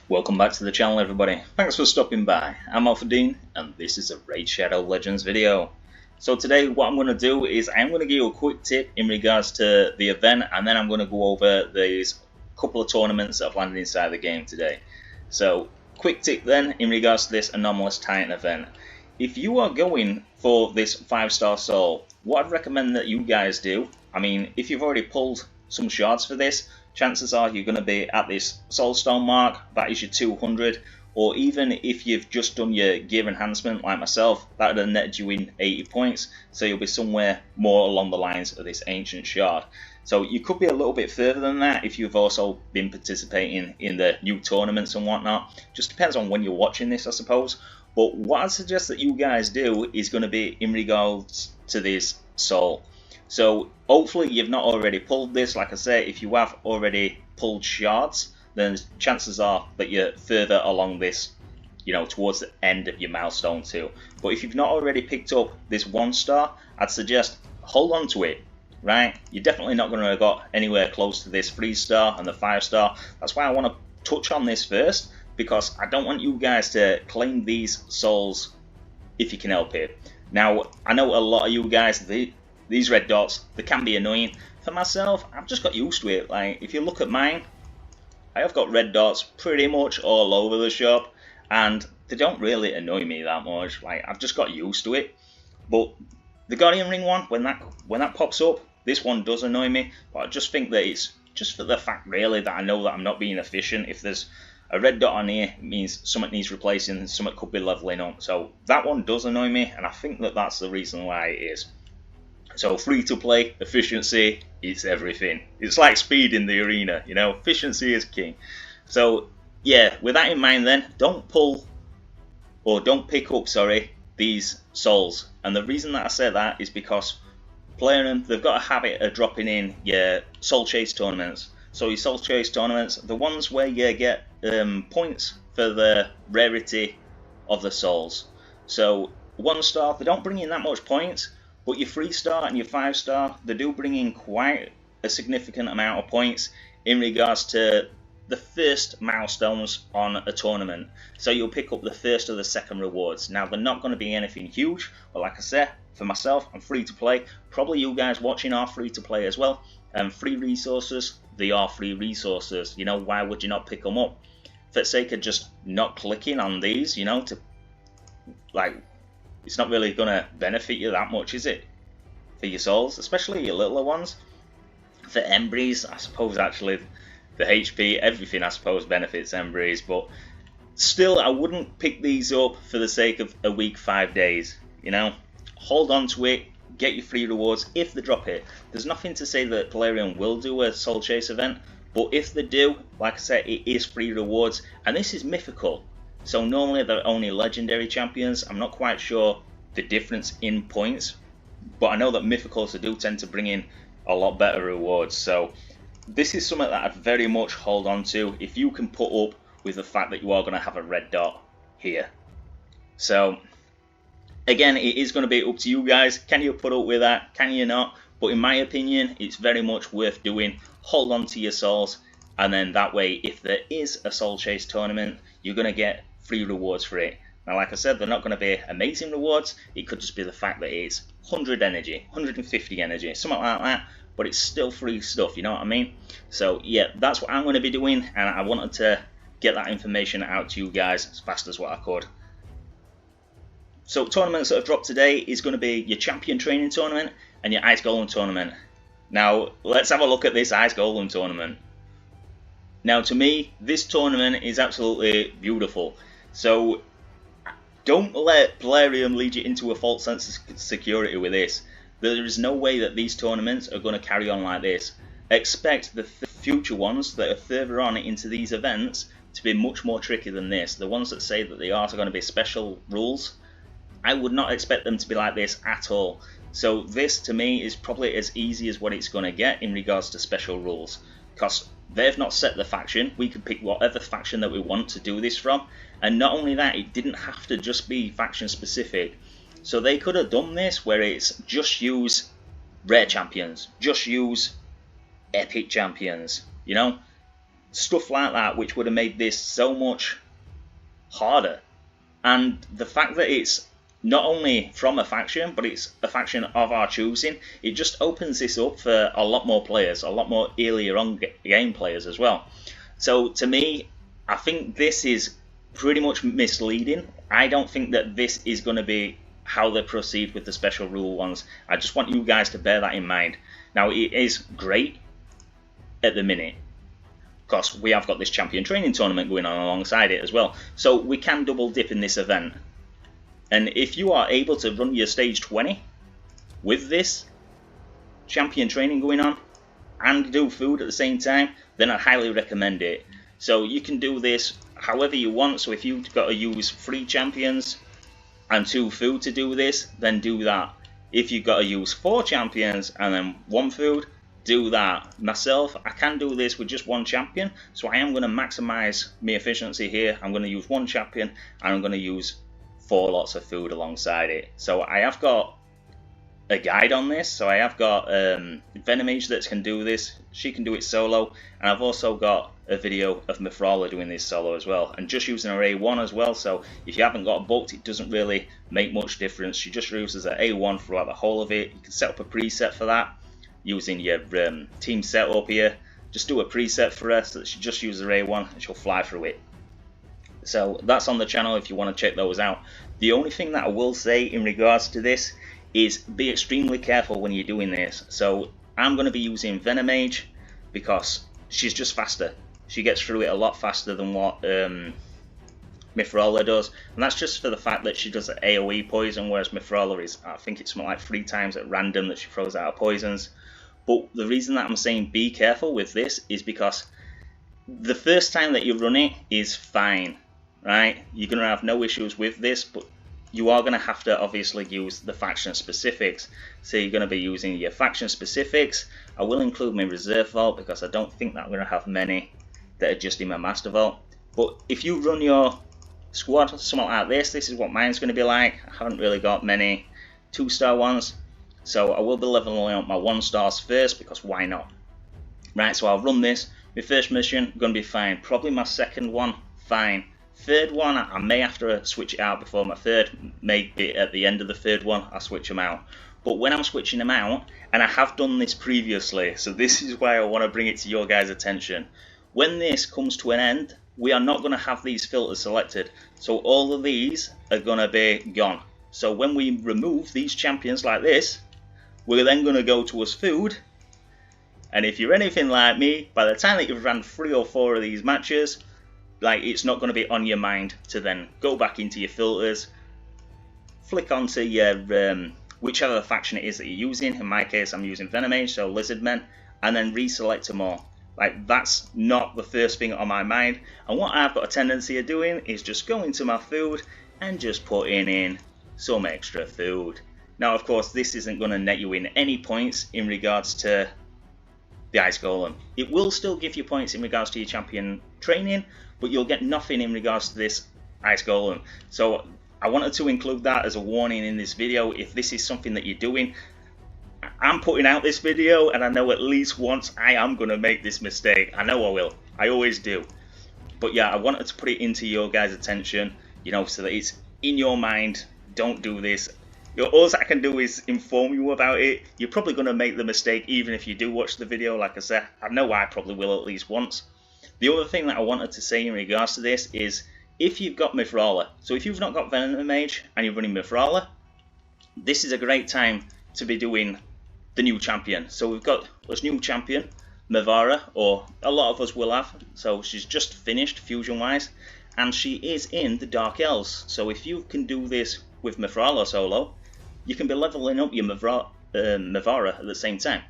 Welcome back to the channel, everybody. Thanks for stopping by. I'm Alpha Dean and this is a Raid Shadow Legends video. So today what I'm going to do is I'm going to give you a quick tip in regards to the event, and then I'm going to go over these couple of tournaments that have landed inside the game today. So quick tip then in regards to this Anomalous Titan event. If you are going for this 5-star soul, what I'd recommend that you guys do, I mean, if you've already pulled some shards for this, chances are you're going to be at this soulstone mark, that is your 200, or even if you've just done your gear enhancement like myself, that would have netted you in 80 points, so you'll be somewhere more along the lines of this ancient shard. So you could be a little bit further than that if you've also been participating in the new tournaments and whatnot. Just depends on when you're watching this, I suppose. But what I suggest that you guys do is going to be in regards to this soul. So hopefully you've not already pulled this. Like I say, if you have already pulled shards, then chances are that you're further along this, you know, towards the end of your milestone too. But if you've not already picked up this 1-star, I'd suggest hold on to it, right? You're definitely not going to have got anywhere close to this 3-star and the 5-star. That's why I want to touch on this first, because I don't want you guys to claim these souls if you can help it. Now, I know a lot of you guys, these red dots, they can be annoying. For myself, I've just got used to it. Like, if you look at mine, I have got red dots pretty much all over the shop, and they don't really annoy me that much. Like, I've just got used to it. But the Guardian Ring one, when that pops up, this one does annoy me. But I just think that it's just for the fact, really, that I know that I'm not being efficient. If there's a red dot on here, it means something needs replacing, something could be leveling up. So that one does annoy me, and I think that that's the reason why it is. So free to play, efficiency, it's everything. It's like speed in the arena, you know, efficiency is king. So yeah, with that in mind then, don't pick up, these souls. And the reason that I say that is because playing them, they've got a habit of dropping in your soul chase tournaments. So your soul chase tournaments, the ones where you get points for the rarity of the souls. So 1-star, they don't bring in that much points, but your 3-star and your 5-star, they do bring in quite a significant amount of points in regards to the first milestones on a tournament. So you'll pick up the first or the second rewards. Now, they're not going to be anything huge, but like I said, for myself, I'm free to play. Probably you guys watching are free to play as well. Free resources, they are free resources. You know, why would you not pick them up? For the sake of just not clicking on these, you know, to like, it's not really going to benefit you that much, is it? For your souls, especially your littler ones. For Embrys, I suppose actually the HP, everything I suppose benefits Embrys, but still I wouldn't pick these up for the sake of a week, 5 days, you know? Hold on to it, get your free rewards if they drop it. There's nothing to say that Plarium will do a soul chase event, but if they do, like I said, it is free rewards, and this is mythical. So normally they're only legendary champions. I'm not quite sure the difference in points, but I know that mythicals do tend to bring in a lot better rewards. So this is something that I'd very much hold on to if you can put up with the fact that you are going to have a red dot here. So again, it is going to be up to you guys. Can you put up with that? Can you not? But in my opinion, it's very much worth doing. Hold on to your souls, and then that way, if there is a soul chase tournament, you're going to get free rewards for it. Now, like I said, they're not going to be amazing rewards. It could just be the fact that it's 100 energy, 150 energy, something like that, but it's still free stuff, you know what I mean? So yeah, that's what I'm going to be doing, and I wanted to get that information out to you guys as fast as what I could. So tournaments that have dropped today is going to be your champion training tournament and your ice golem tournament. Now let's have a look at this ice golem tournament. Now, to me, this tournament is absolutely beautiful. So don't let Plarium lead you into a false sense of security with this. There is no way that these tournaments are going to carry on like this. Expect the future ones that are further on into these events to be much more tricky than this. The ones that say that they are going to be special rules, I would not expect them to be like this at all. So this, to me, is probably as easy as what it's going to get in regards to special rules. Because they've not set the faction. We can pick whatever faction that we want to do this from. And not only that, it didn't have to just be faction specific. So they could have done this where it's just use rare champions, just use epic champions, you know? stuff like that, which would have made this so much harder. And the fact that it's not only from a faction, but it's a faction of our choosing, it just opens this up for a lot more players, a lot more earlier on game players as well. So to me, I think this is pretty much misleading. I don't think that this is going to be how they proceed with the special rule ones. I just want you guys to bear that in mind. Now, it is great at the minute, because we have got this champion training tournament going on alongside it as well. So we can double dip in this event. And if you are able to run your stage 20 with this champion training going on and do food at the same time, then I highly recommend it. So you can do this however you want. So if you've got to use 3 champions and 2 food to do this, then do that. If you've got to use 4 champions and then 1 food, do that. Myself, I can do this with just 1 champion, so I am going to maximize my efficiency here. I'm going to use 1 champion and I'm going to use 4 lots of food alongside it. So I have got a guide on this. So I have got Venomage that can do this. She can do it solo, and I've also got a video of Mithralia doing this solo as well, and just using her A1 as well. So if you haven't got it booked, it doesn't really make much difference. She just uses her A1 throughout the whole of it. You can set up a preset for that using your team setup here. Just do a preset for her so that she just uses her A1 and she'll fly through it. So that's on the channel if you want to check those out. The only thing that I will say in regards to this is be extremely careful when you're doing this. So I'm going to be using Venomage because she's just faster. She gets through it a lot faster than what Mithralia does, and that's just for the fact that she does an AoE poison, whereas Mithralia is, I think it's something like 3 times at random that she throws out of poisons. But the reason that I'm saying be careful with this is because the first time that you run it is fine, right? You're going to have no issues with this, but you are going to have to obviously use the faction specifics. So you're going to be using your faction specifics. I will include my reserve vault because I don't think that I'm going to have many that are just in my master vault. But if you run your squad something like this, this is what mine's going to be like. I haven't really got many 2-star ones, so I will be leveling up my 1-stars first because why not? Right, so I'll run this. My first mission going to be fine. Probably my second one, fine. Third one, I may have to switch it out before my third. Maybe at the end of the third one, I'll switch them out. But when I'm switching them out, and I have done this previously, so this is why I want to bring it to your guys' attention. When this comes to an end, we are not going to have these filters selected. So all of these are going to be gone. So when we remove these champions like this, we're then going to go to us food. And if you're anything like me, by the time that you've ran 3 or 4 of these matches, like, it's not going to be on your mind to then go back into your filters, flick onto your whichever faction it is that you're using. In my case, I'm using Venomage, so Lizardmen, and then reselect them all. Like, that's not the first thing on my mind. And what I've got a tendency of doing is just going to my food and just putting in some extra food. Now, of course, this isn't going to net you in any points in regards to the Ice Golem. It will still give you points in regards to your champion training, but you'll get nothing in regards to this Ice Golem. So I wanted to include that as a warning in this video. If this is something that you're doing, I'm putting out this video and I know at least once I am going to make this mistake. I know I will. I always do. But yeah, I wanted to put it into your guys' attention, you know, so that it's in your mind. Don't do this. All I can do is inform you about it. You're probably going to make the mistake even if you do watch the video. Like I said, I know I probably will at least once. The other thing that I wanted to say in regards to this is if you've got Mithralia, so if you've not got Venomage and you're running Mithralia, this is a great time to be doing the new champion. So we've got this new champion, Mithralia, or a lot of us will have. So she's just finished fusion wise, and she is in the Dark Elves. So if you can do this with Mithralia solo, you can be leveling up your Mithralia at the same time.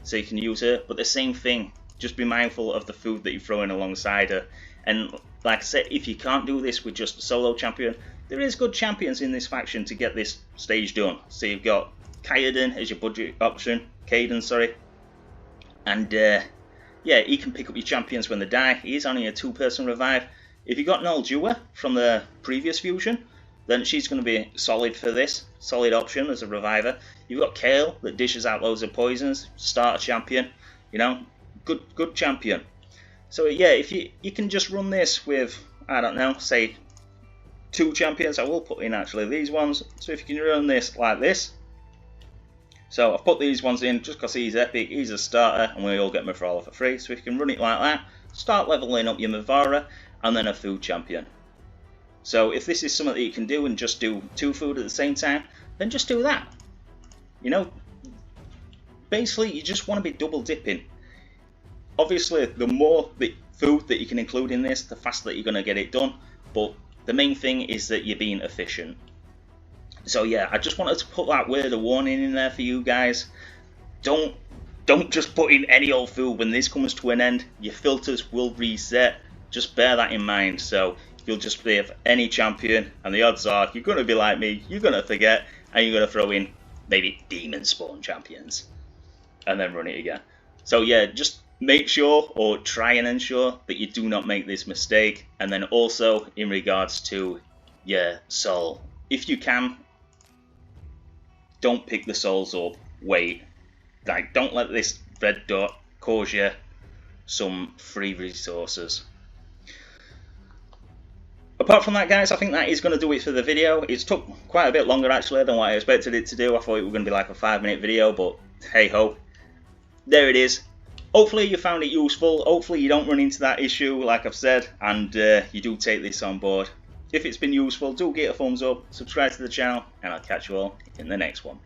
So you can use her, but the same thing, just be mindful of the food that you throw in alongside her. And like I said, if you can't do this with just a solo champion, there is good champions in this faction to get this stage done. So you've got Kaiden as your budget option, sorry. And yeah, he can pick up your champions when they die. He is only a 2-person revive. If you got Noldua from the previous fusion, then she's going to be solid for this, solid option as a reviver. You've got Kale that dishes out loads of poisons, starter champion, you know, good champion. So yeah, if you can just run this with, I don't know, say 2 champions. I will put in actually these ones. So if you can run this like this. So I've put these ones in just because he's epic, he's a starter, and we all get Mavara for free. So if you can run it like that, start leveling up your Mavara, and then a food champion. So if this is something that you can do and just do 2 food at the same time, then just do that. You know, basically you just want to be double dipping. Obviously, the more the food that you can include in this, the faster that you're going to get it done. But the main thing is that you're being efficient. So yeah, I just wanted to put that word of warning in there for you guys. Don't just put in any old food when this comes to an end. Your filters will reset. Just bear that in mind. So you'll just be any champion, and the odds are you're going to be like me. You're going to forget, and you're going to throw in maybe demon spawn champions, and then run it again. So yeah, just make sure, or try and ensure, that you do not make this mistake. And then also in regards to your soul, if you can, don't pick the souls up. Wait, like, don't let this red dot cause you some free resources. Apart from that, guys, I think that is going to do it for the video. It's took quite a bit longer actually than what I expected it to do. I thought it was going to be like a 5-minute video, but hey ho, there it is. Hopefully you found it useful. Hopefully you don't run into that issue like I've said, and you do take this on board. If it's been useful, do give it a thumbs up, subscribe to the channel, and I'll catch you all in the next one.